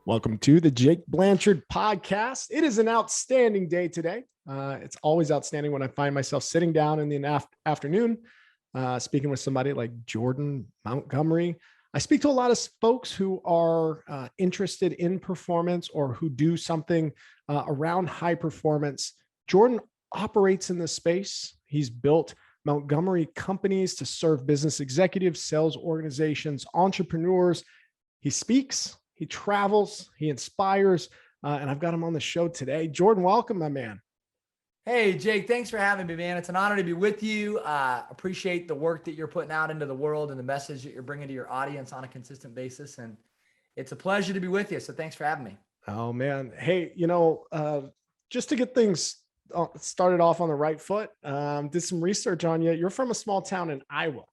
Welcome to the Jake Blanchard podcast. It is an outstanding day today. It's always outstanding when I find myself sitting down in the afternoon, speaking with somebody like Jordan Montgomery. I speak to a lot of folks who are interested in performance or who do something around high performance. Jordan operates in this space. He's built Montgomery companies to serve business executives, sales organizations, entrepreneurs. He speaks, he travels, he inspires, and I've got him on the show today. Jordan, welcome, my man. Hey, Jake, thanks for having me, man. It's an honor to be with you. Appreciate the work that you're putting out into the world and the message that you're bringing to your audience on a consistent basis. And it's a pleasure to be with you. So thanks for having me. Oh, man. Hey, just to get things started off on the right foot, did some research on you. You're from a small town in Iowa.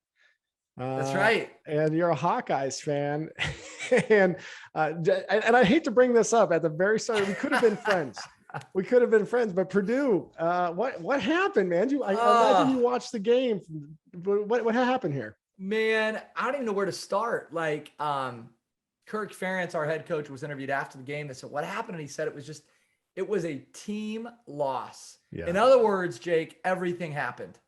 That's right. And you're a Hawkeyes fan. and I hate to bring this up at the very start. We could have been friends. But Purdue, what happened, man? I imagine you watched the game. What happened here? Man, I don't even know where to start. Kirk Ferentz, our head coach, was interviewed after the game. They said, what happened? And he said it was a team loss. Yeah. In other words, Jake, everything happened.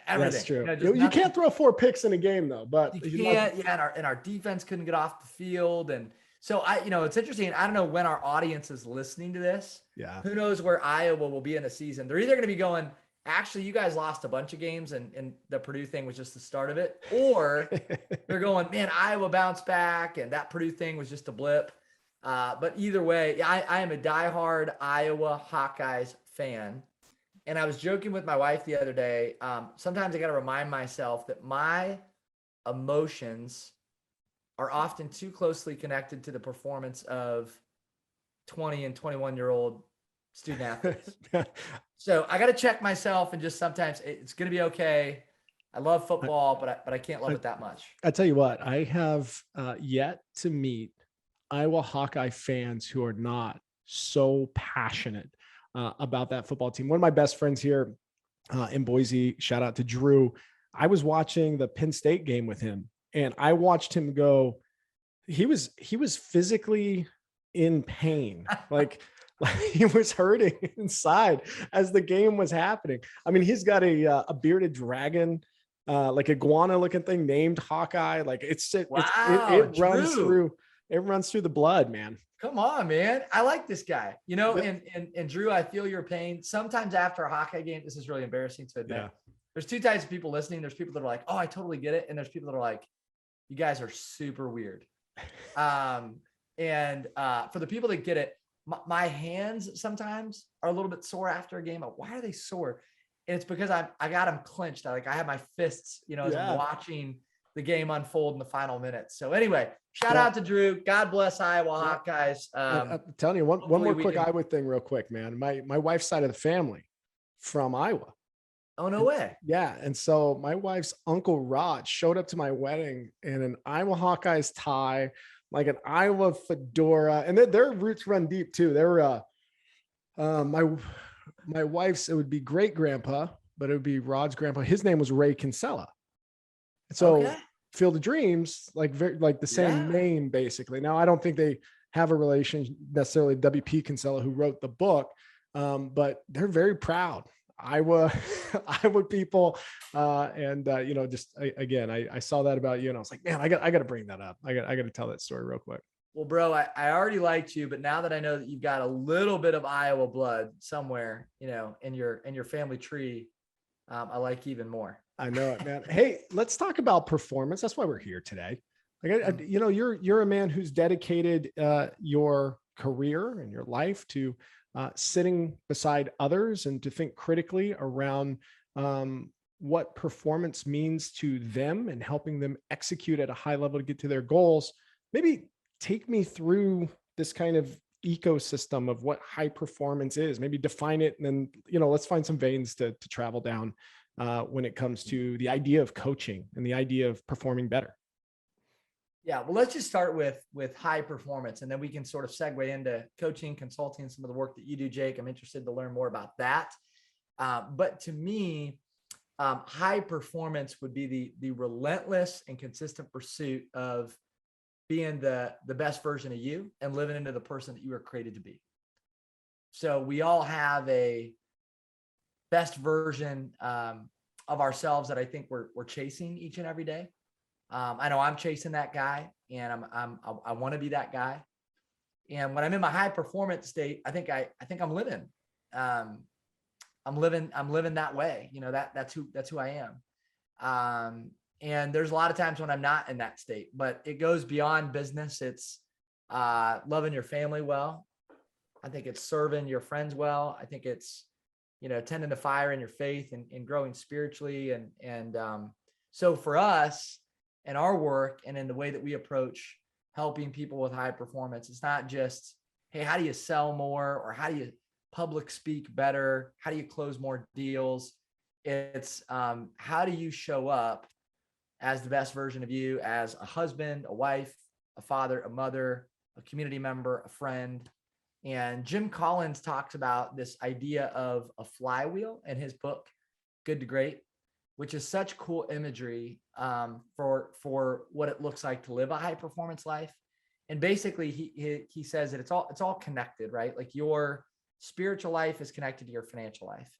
Everything. That's true. You can't throw 4 picks in a game though, but you can't. Yeah, and our defense couldn't get off the field, and so it's interesting. I don't know when our audience is listening to this. Yeah. Who knows where Iowa will be in the season? They're either going to be going, actually, you guys lost a bunch of games, and the Purdue thing was just the start of it, or they're going, man, Iowa bounced back, and that Purdue thing was just a blip. But either way, I am a diehard Iowa Hawkeyes fan. And I was joking with my wife the other day. Sometimes I got to remind myself that my emotions are often too closely connected to the performance of 20 and 21-year-old student athletes. So I got to check myself, and just sometimes it's going to be okay. I love football, but I can't love it that much. I tell you what, I have yet to meet Iowa Hawkeye fans who are not so passionate about that football team. One of my best friends here in Boise, shout out to Drew. I was watching the Penn State game with him, and I watched him go. He was physically in pain, like he was hurting inside as the game was happening. I mean, he's got a bearded dragon, like iguana looking thing named Hawkeye. Like it runs through the blood, man. Come on, man. I like this guy, and Drew, I feel your pain. Sometimes after a Hawkeye game, this is really embarrassing to admit. Yeah. There's 2 types of people listening. There's people that are like, oh, I totally get it. And there's people that are like, you guys are super weird. For the people that get it, my hands sometimes are a little bit sore after a game. Why are they sore? And it's because I got them clenched. I have my fists, as I'm watching the game unfold in the final minutes. So anyway, shout out to Drew. God bless Iowa Hawkeyes. I'm telling you one more quick Iowa thing real quick, man. My wife's side of the family from Iowa. Oh, no way. Yeah. And so my wife's uncle Rod showed up to my wedding in an Iowa Hawkeyes tie, like an Iowa fedora. And their roots run deep too. They were my wife's, it would be great grandpa, but it would be Rod's grandpa. His name was Ray Kinsella. So Field of Dreams, like the same name, basically. Now, I don't think they have a relation necessarily, WP Kinsella, who wrote the book, but they're very proud Iowa people. I saw that about you, and I was like, man, I got to bring that up. I got to tell that story real quick. Well, bro, I already liked you, but now that I know that you've got a little bit of Iowa blood somewhere, in your family tree, I like you even more. I know it, man. Hey, let's talk about performance. That's why we're here today. You're a man who's dedicated your career and your life to sitting beside others and to think critically around what performance means to them and helping them execute at a high level to get to their goals. Maybe take me through this kind of ecosystem of what high performance is. Maybe define it, and then let's find some veins to travel down when it comes to the idea of coaching and the idea of performing better. Yeah, well, let's just start with high performance, and then we can sort of segue into coaching, consulting, some of the work that you do, Jake. I'm interested to learn more about that. But to me, high performance would be the relentless and consistent pursuit of being the best version of you and living into the person that you were created to be. So we all have a best version of ourselves that I think we're chasing each and every day. I know I'm chasing that guy, and I want to be that guy. And when I'm in my high performance state, I think I'm living. I'm living that way. You know, that's who I am. And there's a lot of times when I'm not in that state, but it goes beyond business. It's loving your family well. I think it's serving your friends well. I think it's, you know, tending to fire in your faith and growing spiritually. And so for us and our work and in the way that we approach helping people with high performance, it's not just, hey, how do you sell more, or how do you public speak better? How do you close more deals? It's how do you show up as the best version of you, as a husband, a wife, a father, a mother, a community member, a friend. And Jim Collins talks about this idea of a flywheel in his book, Good to Great, which is such cool imagery for what it looks like to live a high performance life. And basically he says that it's all connected, right? Like your spiritual life is connected to your financial life,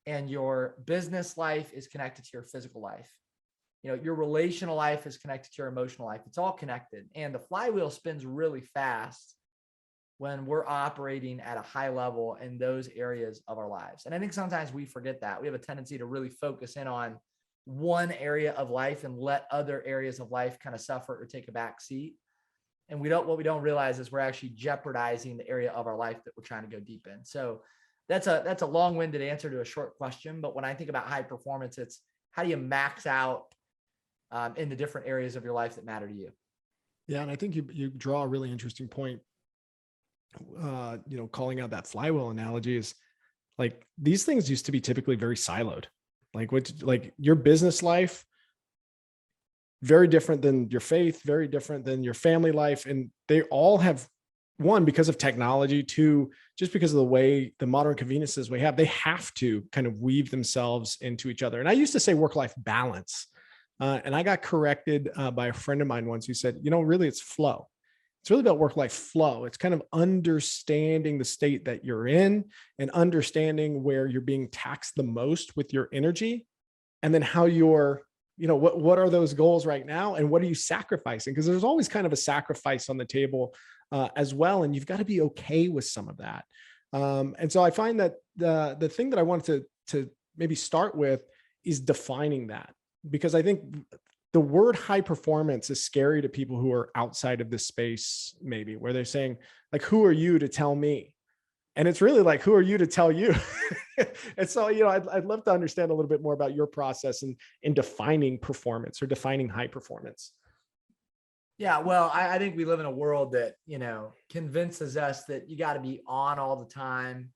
and your business life is connected to your physical life. You know, your relational life is connected to your emotional life. It's all connected. And the flywheel spins really fast when we're operating at a high level in those areas of our lives. And I think sometimes we forget that. We have a tendency to really focus in on one area of life and let other areas of life kind of suffer or take a back seat. And what we don't realize is we're actually jeopardizing the area of our life that we're trying to go deep in. So that's a long-winded answer to a short question. But when I think about high performance, it's how do you max out in the different areas of your life that matter to you? Yeah. And I think you draw a really interesting point. You know, calling out that flywheel analogy is like, these things used to be typically very siloed. Like your business life, very different than your faith, very different than your family life. And they all have, one, because of technology, two, just because of the way the modern conveniences we have, they have to kind of weave themselves into each other. And I used to say work-life balance. And I got corrected by a friend of mine once who said, you know, really it's flow. It's really about work-life flow. It's kind of understanding the state that you're in and understanding where you're being taxed the most with your energy, and then how you're, you know, what are those goals right now, and what are you sacrificing? Because there's always kind of a sacrifice on the table as well, and you've got to be okay with some of that. And so I find that the thing that I wanted to maybe start with is defining that, because I think the word high performance is scary to people who are outside of this space, maybe, where they're saying, like, who are you to tell me? And it's really like, who are you to tell you? And so, you know, I'd love to understand a little bit more about your process in defining performance or defining high performance. Yeah, well, I think we live in a world that, you know, convinces us that you got to be on all the time.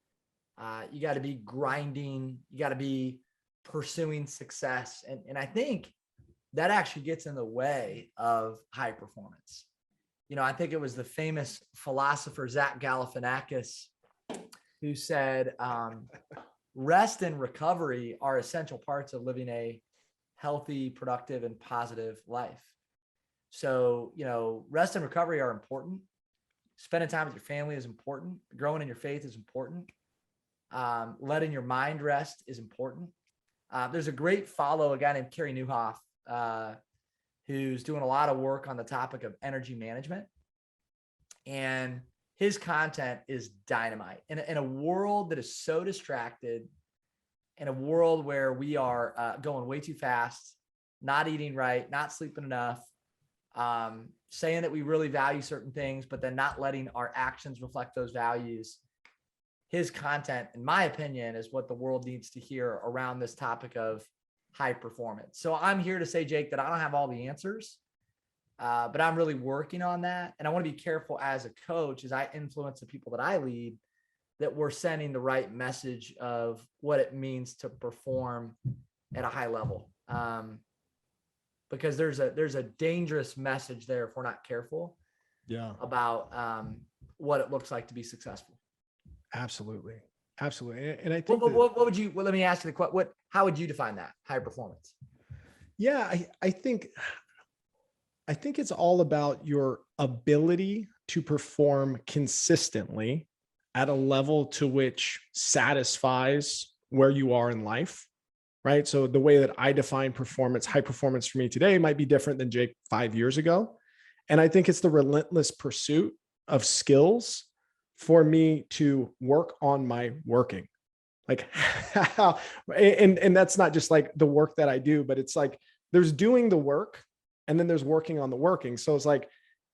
You got to be grinding. You got to be pursuing success. And I think that actually gets in the way of high performance. You know, I think it was the famous philosopher Zach Galifianakis who said, rest and recovery are essential parts of living a healthy, productive, and positive life. So, you know, rest and recovery are important. Spending time with your family is important. Growing in your faith is important. Letting your mind rest is important. There's a great follow, a guy named Carey Nieuwhof, who's doing a lot of work on the topic of energy management. And his content is dynamite in a world that is so distracted, in a world where we are going way too fast, not eating right, not sleeping enough, saying that we really value certain things, but then not letting our actions reflect those values. His content, in my opinion, is what the world needs to hear around this topic of high performance. So I'm here to say, Jake, that I don't have all the answers, but I'm really working on that. And I want to be careful as a coach, as I influence the people that I lead, that we're sending the right message of what it means to perform at a high level. Because there's a dangerous message there if we're not careful about what it looks like to be successful. Absolutely. Absolutely. And I think what would you, let me ask you how would you define that high performance? Yeah, I think I think it's all about your ability to perform consistently at a level to which satisfies where you are in life, right? So the way that I define performance, high performance for me today might be different than Jake 5 years ago. And I think it's the relentless pursuit of skills for me to work on my working. Like how, and that's not just like the work that I do, but it's like there's doing the work and then there's working on the working. So it's like,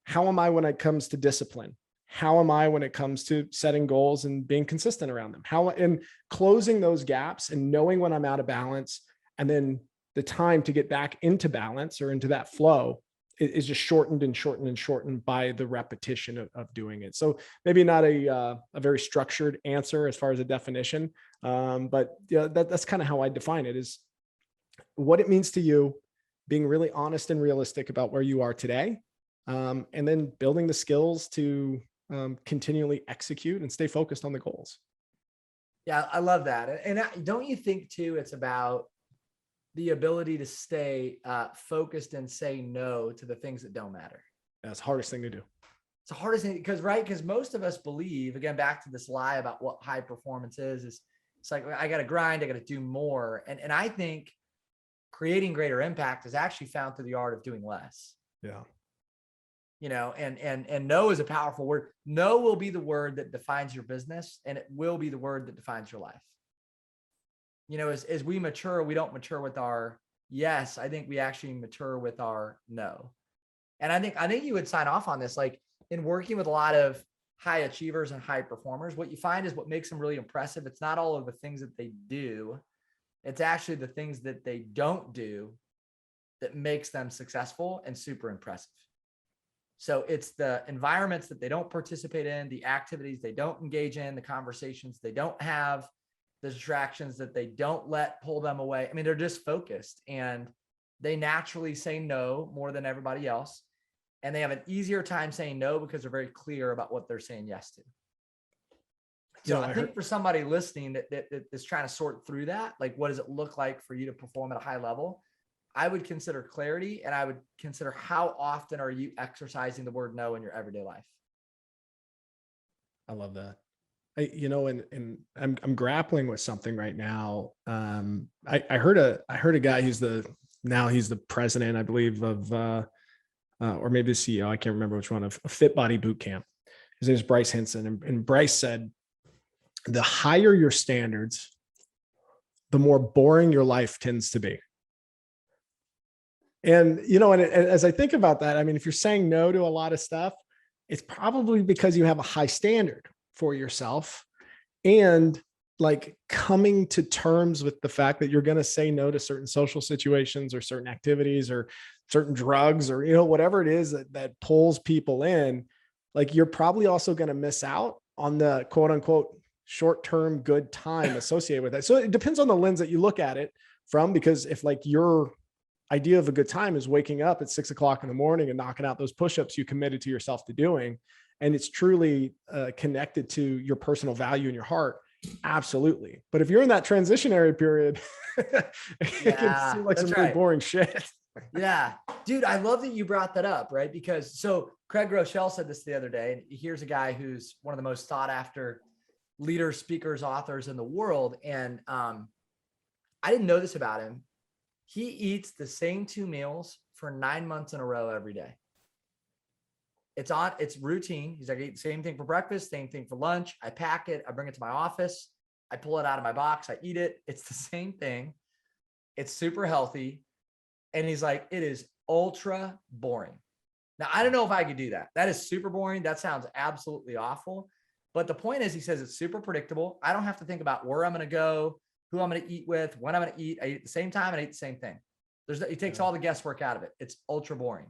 how am I when it comes to discipline? How am I when it comes to setting goals and being consistent around them? How, and closing those gaps and knowing when I'm out of balance, and then the time to get back into balance or into that flow is just shortened and shortened and shortened by the repetition of doing it. So maybe not a very structured answer as far as a definition, but yeah, that's kind of how I define it, is what it means to you, being really honest and realistic about where you are today, and then building the skills to continually execute and stay focused on the goals. Yeah, I love that. And don't you think too, it's about the ability to stay focused and say no to the things that don't matter? That's the hardest thing to do. It's the hardest thing because most of us believe, again, back to this lie about what high performance is it's like, I got to grind, I got to do more. And I think creating greater impact is actually found through the art of doing less. Yeah. You know, and no is a powerful word. No will be the word that defines your business, and it will be the word that defines your life. You know, as we mature, we don't mature with our yes. I think we actually mature with our no. And I think you would sign off on this. Like, in working with a lot of high achievers and high performers, what you find is what makes them really impressive. It's not all of the things that they do. It's actually the things that they don't do that makes them successful and super impressive. So it's the environments that they don't participate in, the activities they don't engage in, the conversations they don't have, the distractions that they don't let pull them away. I mean, they're just focused, and they naturally say no more than everybody else. And they have an easier time saying no because they're very clear about what they're saying yes to. So I think for somebody listening that is trying to sort through that, like, what does it look like for you to perform at a high level? I would consider clarity, and I would consider how often are you exercising the word no in your everyday life. I love that. And I'm grappling with something right now. I heard a guy who's he's the president, I believe, of or maybe the CEO, I can't remember which one, of Fit Body Boot Camp. His name is Bryce Henson, and Bryce said, the higher your standards, the more boring your life tends to be. And, and as I think about that, I mean, if you're saying no to a lot of stuff, it's probably because you have a high standard for yourself, and like coming to terms with the fact that you're going to say no to certain social situations or certain activities or certain drugs or, whatever it is that pulls people in. Like, you're probably also going to miss out on the quote unquote short-term good time associated with that. So it depends on the lens that you look at it from, because if like your idea of a good time is waking up at 6 o'clock in the morning and knocking out those push-ups you committed to yourself to doing, and it's truly connected to your personal value in your heart, absolutely. But if you're in that transitionary period, it can seem like some really boring shit. Yeah, dude, I love that you brought that up, right? Because so Craig Rochelle said this the other day, and here's a guy who's one of the most sought after leaders, speakers, authors in the world. And I didn't know this about him. He eats the same 2 meals for 9 months in a row every day. It's routine. He's like, I eat the same thing for breakfast, same thing for lunch. I pack it, I bring it to my office, I pull it out of my box, I eat it. It's the same thing. It's super healthy. And he's like, it is ultra boring. Now, I don't know if I could do that. That is super boring. That sounds absolutely awful. But the point is, he says it's super predictable. I don't have to think about where I'm going to go, who I'm going to eat with, when I'm going to eat. I eat at the same time and I eat the same thing. He takes all the guesswork out of it. It's ultra boring,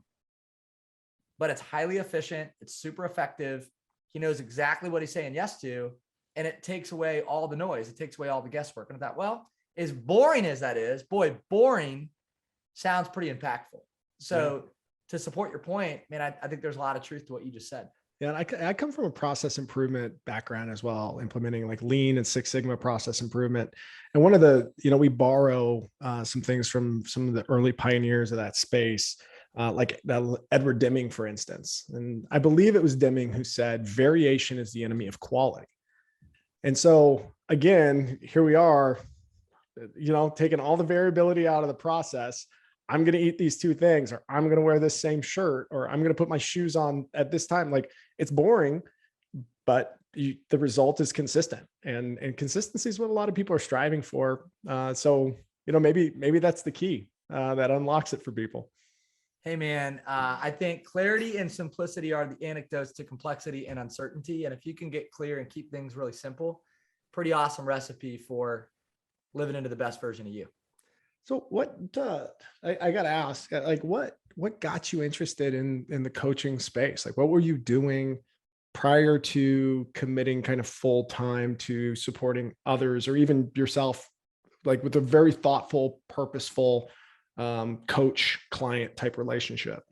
but it's highly efficient. It's super effective. He knows exactly what he's saying yes to, and it takes away all the noise. It takes away all the guesswork. And I thought, well, as boring as that is, boy, boring sounds pretty impactful. So to support your point, man, I think there's a lot of truth to what you just said. Yeah, and I come from a process improvement background as well, implementing like Lean and Six Sigma process improvement. And one of the, we borrow some things from some of the early pioneers of that space. like Edward Deming, for instance. And I believe it was Deming who said, variation is the enemy of quality. And so again, here we are, taking all the variability out of the process. I'm going to eat these two things, or I'm going to wear this same shirt, or I'm going to put my shoes on at this time. Like, it's boring, but the result is consistent, and consistency is what a lot of people are striving for. So, maybe that's the key that unlocks it for people. Hey man, I think clarity and simplicity are the antidotes to complexity and uncertainty. And if you can get clear and keep things really simple, pretty awesome recipe for living into the best version of you. So what, I got to ask, like, what got you interested in the coaching space? Like, what were you doing prior to committing kind of full time to supporting others, or even yourself, like with a very thoughtful, purposeful coach client type relationship?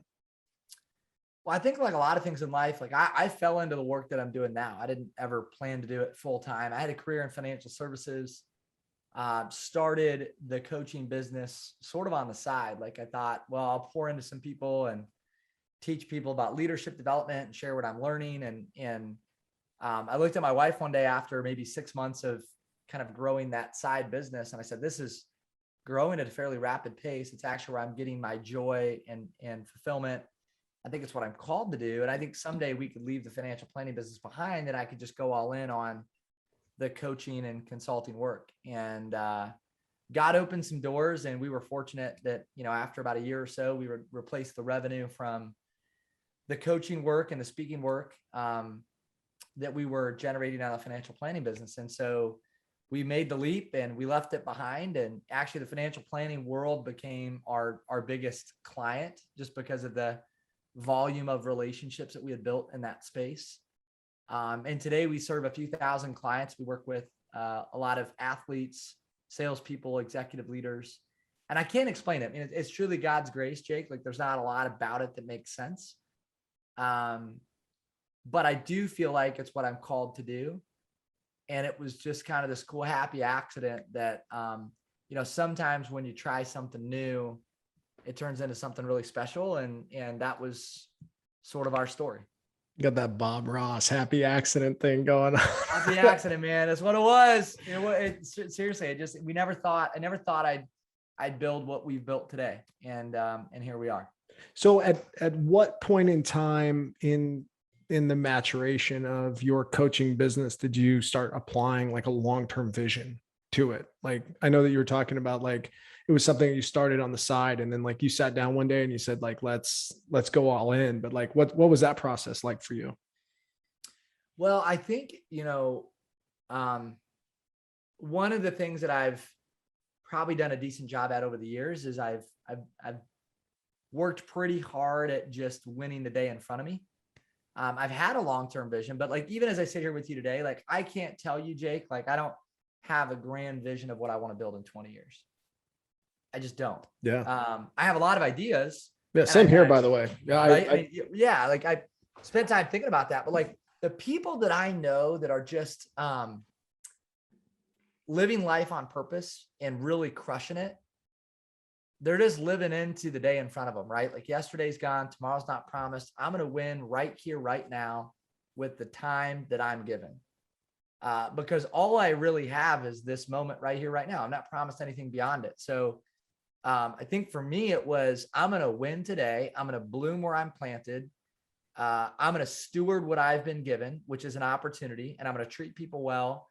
Well, I think like a lot of things in life, like I fell into the work that I'm doing now. I didn't ever plan to do it full time. I had a career in financial services, started the coaching business sort of on the side. Like I thought, well, I'll pour into some people and teach people about leadership development and share what I'm learning. And I looked at my wife one day after maybe 6 months of kind of growing that side business. And I said, this is growing at a fairly rapid pace. It's actually where I'm getting my joy and fulfillment. I think it's what I'm called to do. And I think someday we could leave the financial planning business behind, and I could just go all in on the coaching and consulting work. And God opened some doors, and we were fortunate that, after about a year or so, we replaced the revenue from the coaching work and the speaking work that we were generating out of the financial planning business. And so we made the leap and we left it behind. And actually the financial planning world became our biggest client, just because of the volume of relationships that we had built in that space. And today we serve a few thousand clients. We work with a lot of athletes, salespeople, executive leaders. And I can't explain it. I mean, it's truly God's grace, Jake. Like, there's not a lot about it that makes sense. But I do feel like it's what I'm called to do. And it was just kind of this cool, happy accident that, sometimes when you try something new, it turns into something really special. And that was sort of our story. You got that Bob Ross happy accident thing going on. Happy accident, man. That's what it was. Seriously, I never thought I'd build what we've built today. And here we are. So at what point in time in the maturation of your coaching business did you start applying like a long-term vision to it? Like, I know that you were talking about, like, it was something you started on the side, and then like you sat down one day and you said, like, let's go all in. But like, what was that process like for you? Well, I think, one of the things that I've probably done a decent job at over the years is I've worked pretty hard at just winning the day in front of me. I've had a long-term vision, but like, even as I sit here with you today, like, I can't tell you, Jake, like, I don't have a grand vision of what I want to build in 20 years. I just don't. Yeah. I have a lot of ideas. Yeah. Same here, by the way. Yeah. Right? Like, I spent time thinking about that, but like, the people that I know that are just living life on purpose and really crushing it, they're just living into the day in front of them, right? Like, yesterday's gone, tomorrow's not promised. I'm going to win right here, right now, with the time that I'm given. Because all I really have is this moment right here, right now. I'm not promised anything beyond it. So I think for me, it was, I'm going to win today. I'm going to bloom where I'm planted. I'm going to steward what I've been given, which is an opportunity, and I'm going to treat people well.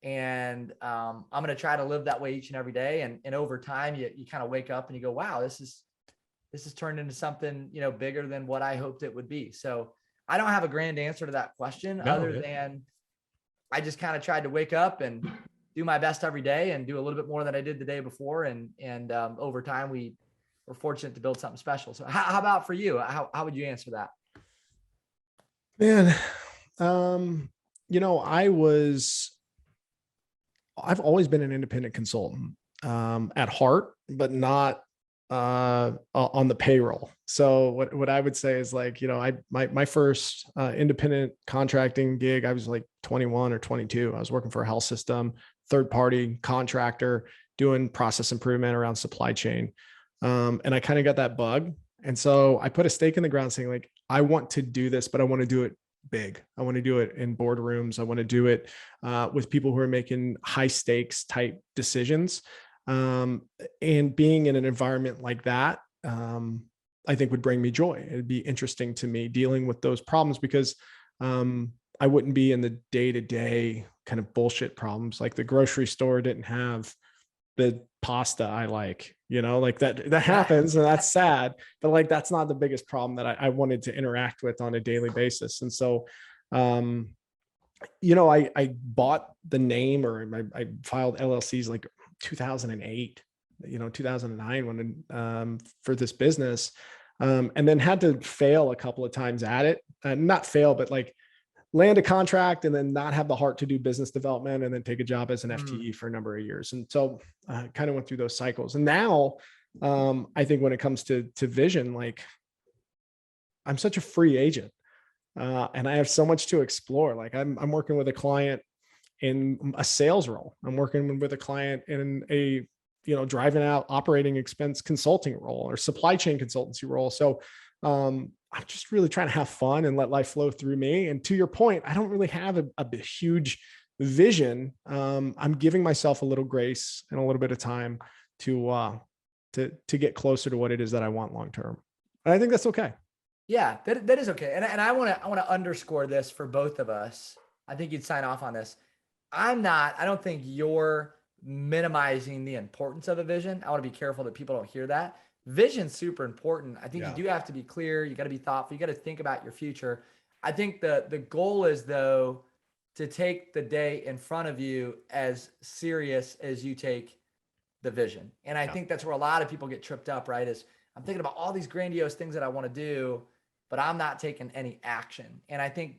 And I'm going to try to live that way each and every day. And over time, you kind of wake up and you go, wow, this is turned into something, bigger than what I hoped it would be. So I don't have a grand answer to that question than I just kind of tried to wake up and do my best every day and do a little bit more than I did the day before. And over time, we were fortunate to build something special. So how about for you? How would you answer that? Man, I've always been an independent consultant at heart, but not on the payroll. So what I would say is, like, my first independent contracting gig, I was like 21 or 22. I was working for a health system, third party contractor, doing process improvement around supply chain. And I kind of got that bug. And so I put a stake in the ground saying like, I want to do this, but I want to do it big. I want to do it in boardrooms. I want to do it with people who are making high stakes type decisions. And being in an environment like that, I think would bring me joy. It'd be interesting to me dealing with those problems because I wouldn't be in the day-to-day kind of bullshit problems. Like the grocery store didn't have the pasta I like, like that happens and that's sad, but like, that's not the biggest problem that I wanted to interact with on a daily basis. And so, I bought the name or I filed LLCs like 2008, 2009 when, for this business. And then had to fail a couple of times at it, not fail, but like land a contract and then not have the heart to do business development and then take a job as an FTE for a number of years. And so kind of went through those cycles. And now I think when it comes to vision, like I'm such a free agent and I have so much to explore. Like I'm working with a client in a sales role. I'm working with a client in a, driving out operating expense consulting role or supply chain consultancy role. So I'm just really trying to have fun and let life flow through me. And to your point, I don't really have a huge vision. I'm giving myself a little grace and a little bit of time to get closer to what it is that I want long-term. And I think that's okay. Yeah, that is okay. And I want to underscore this for both of us. I think you'd sign off on this. I don't think you're minimizing the importance of a vision. I want to be careful that people don't hear that. Vision's super important. I think you do have to be clear. You got to be thoughtful. You got to think about your future. I think the goal is though, to take the day in front of you as serious as you take the vision. And I think that's where a lot of people get tripped up, right? Is I'm thinking about all these grandiose things that I want to do, but I'm not taking any action. And I think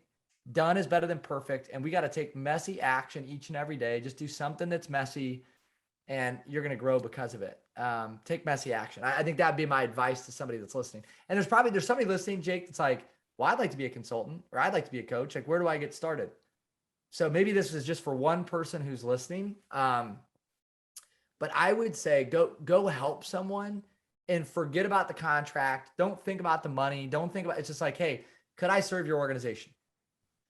done is better than perfect. And we got to take messy action each and every day. Just do something that's messy and you're going to grow because of it. Take messy action. I think that'd be my advice to somebody that's listening. And there's somebody listening, Jake, that's like, well, I'd like to be a consultant or I'd like to be a coach. Like, where do I get started? So maybe this is just for one person who's listening. But I would say go help someone and forget about the contract. Don't think about the money. Don't think about, it's just like, hey, could I serve your organization?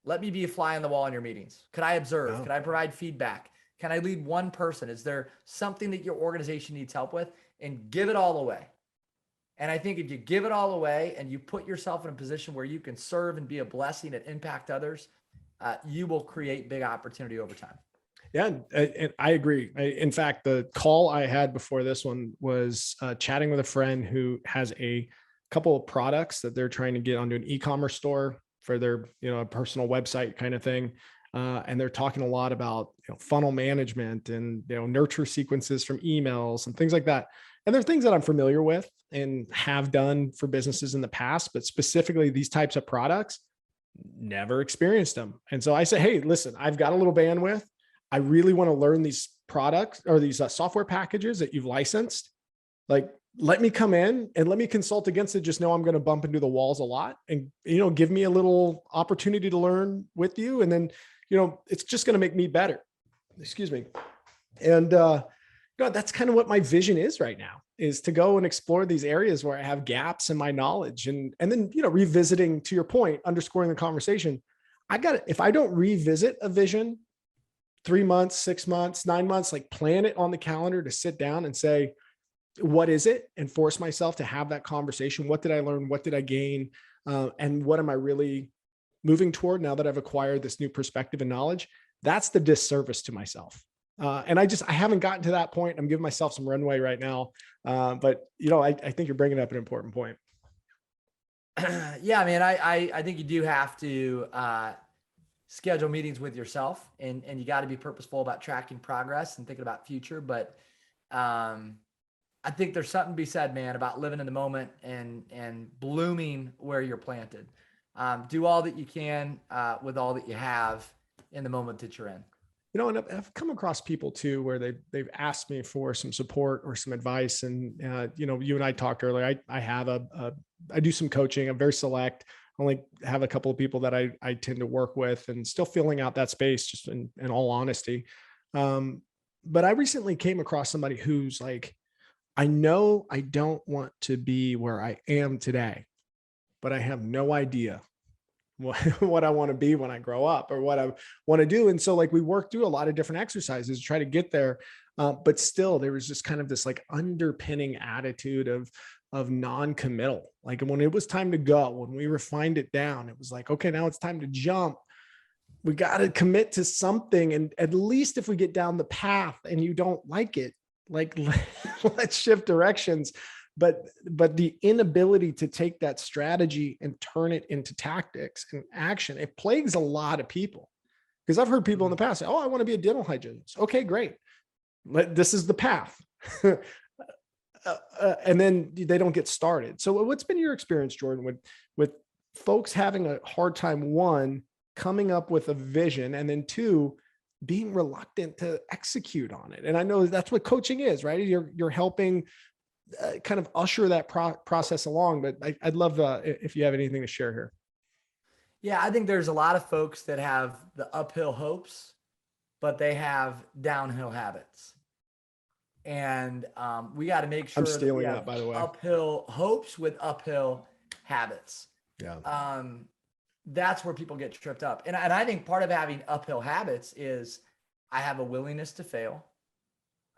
Let me be a fly on the wall in your meetings. Could I observe? Oh. Could I provide feedback? Can I lead one person? Is there something that your organization needs help with? And give it all away. And I think if you give it all away and you put yourself in a position where you can serve and be a blessing and impact others, you will create big opportunity over time. Yeah, and I agree. In fact, the call I had before this one was chatting with a friend who has a couple of products that they're trying to get onto an e-commerce store for their, personal website kind of thing. And they're talking a lot about funnel management and nurture sequences from emails and things like that. And they're things that I'm familiar with and have done for businesses in the past, but specifically these types of products, never experienced them. And so I say, hey, listen, I've got a little bandwidth. I really want to learn these products or these software packages that you've licensed. Like, let me come in and let me consult against it. Just know I'm going to bump into the walls a lot and, give me a little opportunity to learn with you. And then, it's just going to make me better. Excuse me. And, that's kind of what my vision is right now, is to go and explore these areas where I have gaps in my knowledge and then, revisiting, to your point, underscoring the conversation. If I don't revisit a vision 3 months, 6 months, 9 months, like plan it on the calendar to sit down and say, what is it? And force myself to have that conversation. What did I learn? What did I gain? And what am I really moving toward now that I've acquired this new perspective and knowledge? That's the disservice to myself. And I haven't gotten to that point. I'm giving myself some runway right now. But I think you're bringing up an important point. Yeah, I mean, I think you do have to schedule meetings with yourself and you got to be purposeful about tracking progress and thinking about future. But I think there's something to be said, man, about living in the moment and blooming where you're planted. Do all that you can with all that you have in the moment that you're in. And I've come across people too, where they've asked me for some support or some advice. And, you and I talked earlier, I do some coaching. I'm very select. I only have a couple of people that I tend to work with and still filling out that space, just in all honesty. But I recently came across somebody who's like, I know I don't want to be where I am today, but I have no idea what I want to be when I grow up or what I want to do. And so like we worked through a lot of different exercises to try to get there. But still there was just kind of this like underpinning attitude of non-committal. Like when it was time to go, when we refined it down, it was like, okay, now it's time to jump. We got to commit to something. And at least if we get down the path and you don't like it, like let's shift directions. But the inability to take that strategy and turn it into tactics and action, it plagues a lot of people. Because I've heard people in the past say, oh, I want to be a dental hygienist. Okay, great. This is the path. And then they don't get started. So what's been your experience, Jordan, with folks having a hard time, one, coming up with a vision, and then two, being reluctant to execute on it? And I know that's what coaching is, right? You're helping kind of usher that process along, but I'd love if you have anything to share here. Yeah, I think there's a lot of folks that have the uphill hopes, but they have downhill habits. And we got to make sure I'm stealing that, by the way, uphill hopes with uphill habits. Yeah. That's where people get tripped up. And I think part of having uphill habits is I have a willingness to fail.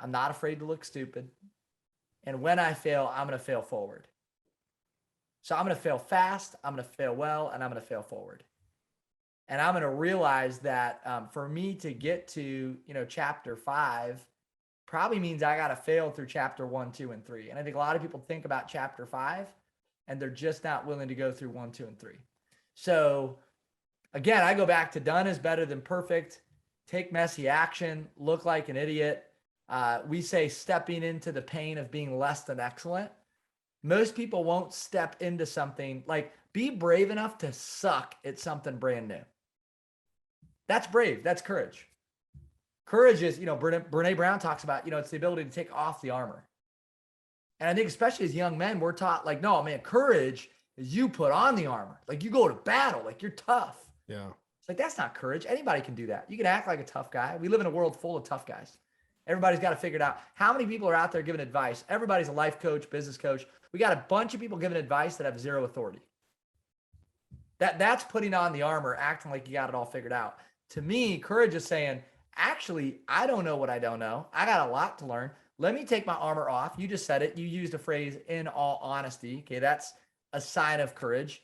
I'm not afraid to look stupid. And when I fail, I'm going to fail forward. So I'm going to fail fast, I'm going to fail well, and I'm going to fail forward. And I'm going to realize that for me to get to, chapter 5 probably means I got to fail through chapter 1, 2, and 3. And I think a lot of people think about chapter 5 and they're just not willing to go through 1, 2, and 3. So again, I go back to done is better than perfect. Take messy action, look like an idiot. We say stepping into the pain of being less than excellent. Most people won't step into something like be brave enough to suck at something brand new. That's brave. That's courage. Courage is, Brene Brown talks about, it's the ability to take off the armor. And I think especially as young men, we're taught like, no, man, courage is you put on the armor. Like you go to battle, like you're tough. Yeah. It's like, that's not courage. Anybody can do that. You can act like a tough guy. We live in a world full of tough guys. Everybody's got to figure it out. How many people are out there giving advice? Everybody's a life coach, business coach. We got a bunch of people giving advice that have zero authority. That's putting on the armor, acting like you got it all figured out. To me, courage is saying, actually, I don't know what I don't know. I got a lot to learn. Let me take my armor off. You just said it. You used a phrase, in all honesty. Okay, that's a sign of courage.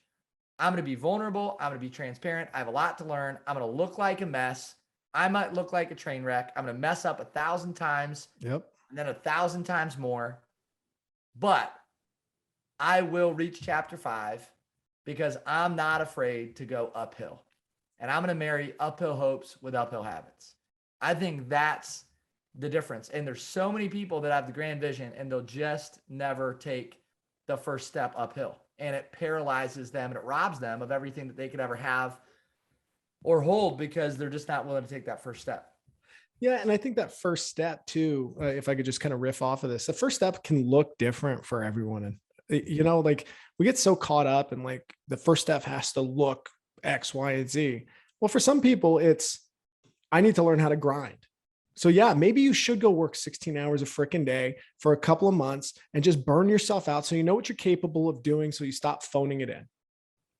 I'm going to be vulnerable. I'm going to be transparent. I have a lot to learn. I'm going to look like a mess. I might look like a train wreck. I'm going to mess up 1,000 times. Yep. And then 1,000 times more. But I will reach chapter 5 because I'm not afraid to go uphill. And I'm going to marry uphill hopes with uphill habits. I think that's the difference. And there's so many people that have the grand vision and they'll just never take the first step uphill. And it paralyzes them and it robs them of everything that they could ever have or hold because they're just not willing to take that first step. Yeah. And I think that first step too, if I could just kind of riff off of this, the first step can look different for everyone. And, like we get so caught up in like the first step has to look X, Y, and Z. Well, for some people it's, I need to learn how to grind. So yeah, maybe you should go work 16 hours a freaking day for a couple of months and just burn yourself out. So you know what you're capable of doing. So you stop phoning it in.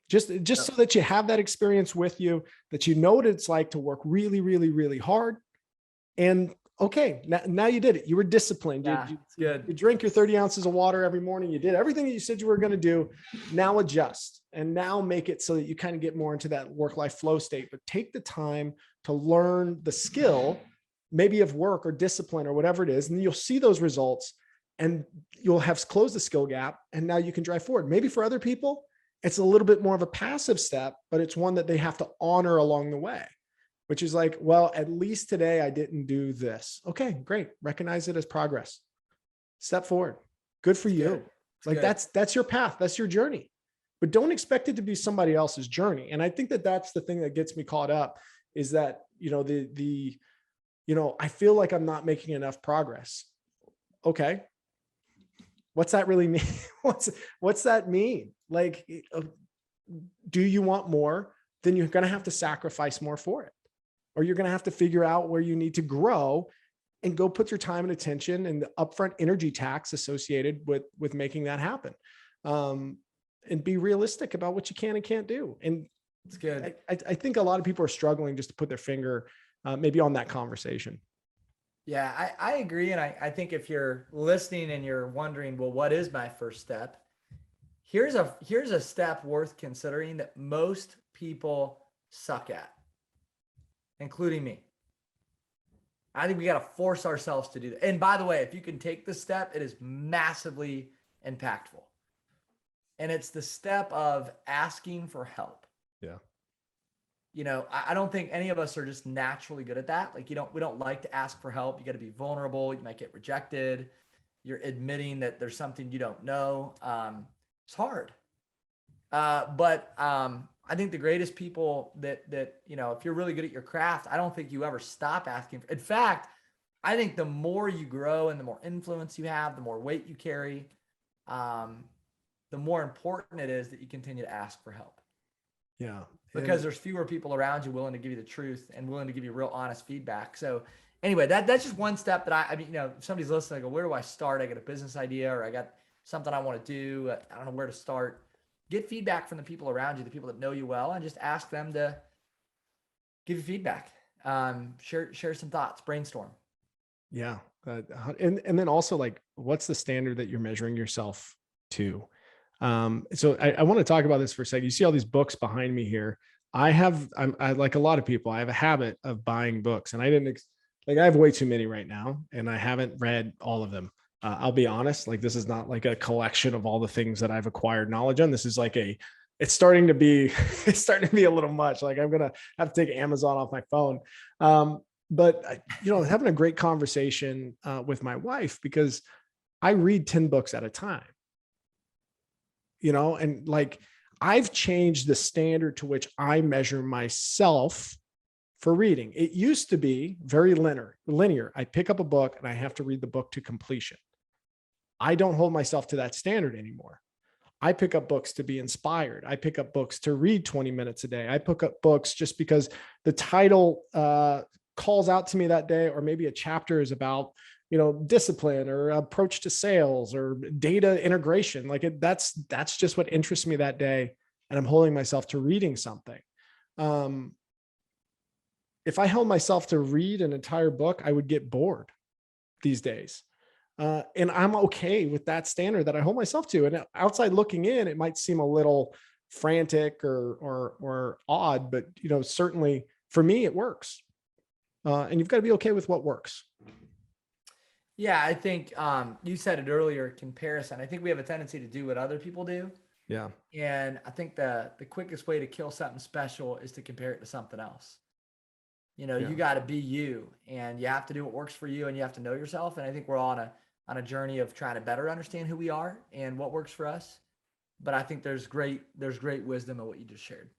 Just so that you have that experience with you, that you know what it's like to work really, really, really hard. And okay, now you did it. You were disciplined. Yeah, you drink your 30 ounces of water every morning. You did everything that you said you were going to do. Now adjust and now make it so that you kind of get more into that work-life flow state, but take the time to learn the skill, maybe of work or discipline or whatever it is. And you'll see those results and you'll have closed the skill gap. And now you can drive forward. Maybe for other people, it's a little bit more of a passive step, but it's one that they have to honor along the way, which is like, well, at least today I didn't do this. Okay, great. Recognize it as progress. Step forward. Good for you. Like that's your path. That's your journey, but don't expect it to be somebody else's journey. And I think that that's the thing that gets me caught up is that, I feel like I'm not making enough progress. Okay. What's that really mean? What's that mean? Like, do you want more? Then you're going to have to sacrifice more for it, or you're going to have to figure out where you need to grow and go put your time and attention and the upfront energy tax associated with making that happen. And be realistic about what you can and can't do. And it's good. I think a lot of people are struggling just to put their finger maybe on that conversation. Yeah, I agree. And I think if you're listening and you're wondering, well, what is my first step? Here's a step worth considering that most people suck at, including me. I think we got to force ourselves to do that. And by the way, if you can take this step, it is massively impactful. And it's the step of asking for help. Yeah. You know, I don't think any of us are just naturally good at that. Like we don't like to ask for help. You got to be vulnerable. You might get rejected. You're admitting that there's something you don't know. It's hard. But I think the greatest people that, you know, if you're really good at your craft, I don't think you ever stop asking. In fact, I think the more you grow and the more influence you have, the more weight you carry, the more important it is that you continue to ask for help. Yeah. Because there's fewer people around you willing to give you the truth and willing to give you real honest feedback. So anyway, that's just one step that I mean, you know, if somebody's listening, I go, where do I start? I got a business idea or I got something I want to do. I don't know where to start. Get feedback from the people around you, the people that know you well, and just ask them to give you feedback. Share some thoughts, brainstorm. Yeah. And then also like, what's the standard that you're measuring yourself to? So I want to talk about this for a second. You see all these books behind me here. I like a lot of people, I have a habit of buying books, and I have way too many right now, and I haven't read all of them. I'll be honest, like this is not like a collection of all the things that I've acquired knowledge on. This is like it's starting to be a little much. Like I'm going to have to take Amazon off my phone. But you know, having a great conversation with my wife, because I read 10 books at a time. You know, and like I've changed the standard to which I measure myself for reading. It used to be very linear. I pick up a book and I have to read the book to completion. I don't hold myself to that standard anymore. I pick up books to be inspired. I pick up books to read 20 minutes a day. I pick up books just because the title calls out to me that day, or maybe a chapter is about, you know, discipline or approach to sales or data integration. Like that's just what interests me that day. And I'm holding myself to reading something. If I held myself to read an entire book, I would get bored these days. And I'm okay with that standard that I hold myself to. And outside looking in, it might seem a little frantic or odd, but you know, certainly for me, it works. And you've got to be okay with what works. Yeah, I think you said it earlier, comparison. I think we have a tendency to do what other people do. Yeah. And I think the quickest way to kill something special is to compare it to something else. You know, you got to be you, and you have to do what works for you, and you have to know yourself. And I think we're all on a journey of trying to better understand who we are and what works for us. But I think there's great wisdom in what you just shared.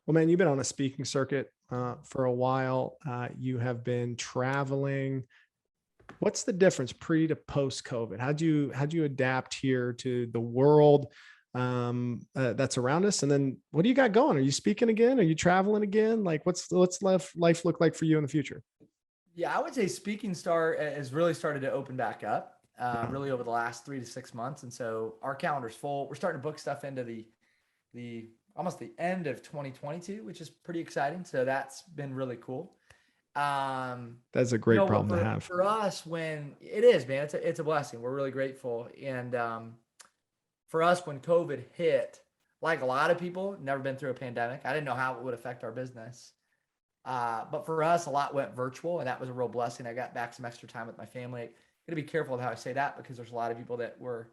Well, man, you've been on a speaking circuit for a while. You have been traveling. What's the difference pre to post COVID? How'd you adapt here to the world that's around us? And then what do you got going? Are you speaking again? Are you traveling again? Like what's life look like for you in the future? Yeah, I would say speaking has really started to open back up really over the last 3 to 6 months. And so our calendar's full. We're starting to book stuff into the almost the end of 2022, which is pretty exciting. So that's been really cool. That's a great problem to have for us. When it is, man, it's a blessing. We're really grateful. And for us, when COVID hit, like a lot of people, never been through a pandemic. I didn't know how it would affect our business. But for us, a lot went virtual, and that was a real blessing. I got back some extra time with my family. I got to be careful with how I say that, because there's a lot of people that were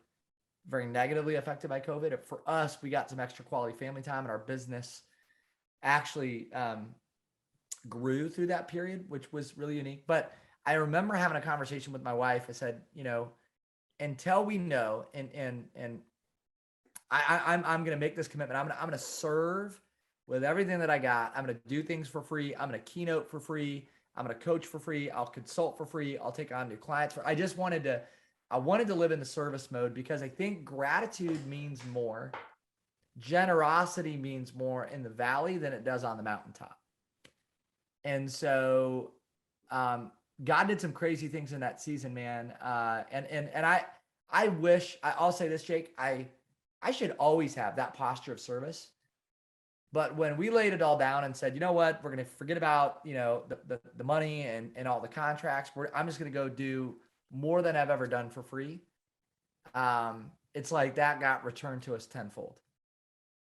very negatively affected by COVID. For us, we got some extra quality family time, and our business actually grew through that period, which was really unique. But I remember having a conversation with my wife. I said, you know, until we know, and I'm going to make this commitment. I'm going to serve with everything that I got. I'm going to do things for free. I'm going to keynote for free. I'm going to coach for free. I'll consult for free. I'll take on new clients. I wanted to live in the service mode, because I think gratitude means more. Generosity means more in the valley than it does on the mountaintop. And so God did some crazy things in that season, man. And I wish, I'll say this, Jake, I should always have that posture of service. But when we laid it all down and said, you know what, we're going to forget about, you know, the money and all the contracts. I'm just going to go do more than I've ever done for free. It's like that got returned to us tenfold.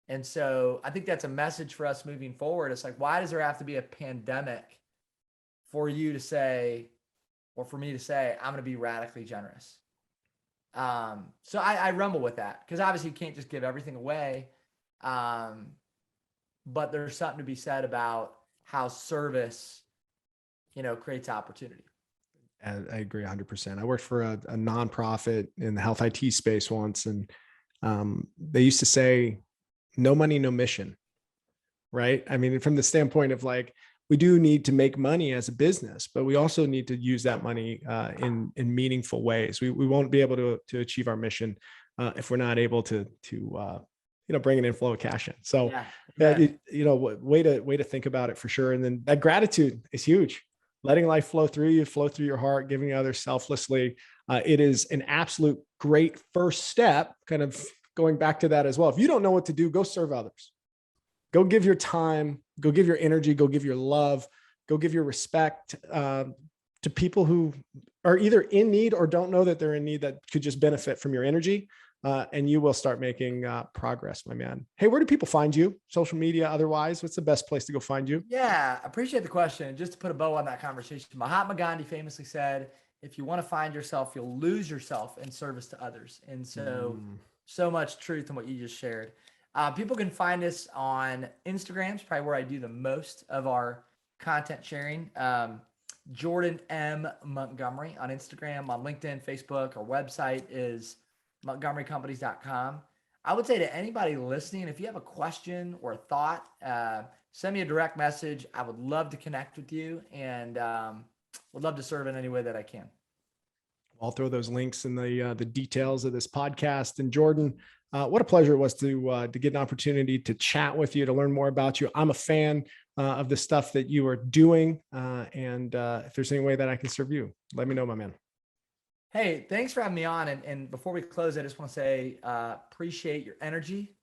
And so I think that's a message for us moving forward. It's like, why does there have to be a pandemic for you to say, or for me to say, I'm going to be radically generous? So I rumble with that, because obviously you can't just give everything away. But there's something to be said about how service, you know, creates opportunity. I agree 100%. I worked for a nonprofit in the health IT space once, and they used to say, no money, no mission. Right. I mean, from the standpoint of like, we do need to make money as a business, but we also need to use that money in meaningful ways. We won't be able to achieve our mission if we're not able to bring an inflow of cash in. So way to think about it for sure. And then that gratitude is huge. Letting life flow through you, flow through your heart, giving others selflessly. It is an absolute great first step, kind of going back to that as well. If you don't know what to do, go serve others. Go give your time, go give your energy, go give your love, go give your respect to people who are either in need or don't know that they're in need, that could just benefit from your energy. And you will start making progress, my man. Hey, where do people find you? Social media, otherwise? What's the best place to go find you? Yeah, I appreciate the question. Just to put a bow on that conversation, Mahatma Gandhi famously said, if you want to find yourself, you'll lose yourself in service to others. And so much truth in what you just shared. People can find us on Instagram. It's probably where I do the most of our content sharing. Jordan M. Montgomery on Instagram, on LinkedIn, Facebook. Our website is montgomerycompanies.com. I would say to anybody listening, if you have a question or a thought, send me a direct message. I would love to connect with you, and would love to serve in any way that I can. I'll throw those links in the details of this podcast. And Jordan, what a pleasure it was to get an opportunity to chat with you, to learn more about you. I'm a fan of the stuff that you are doing. And if there's any way that I can serve you, let me know, my man. Hey, thanks for having me on. And before we close, I just want to say, appreciate your energy.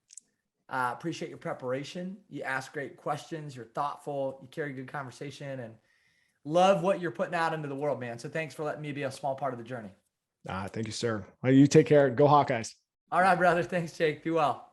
Appreciate your preparation. You ask great questions. You're thoughtful. You carry good conversation, and love what you're putting out into the world, man. So thanks for letting me be a small part of the journey. Thank you, sir. Well, you take care. Go Hawkeyes. All right, brother. Thanks, Jake. Be well.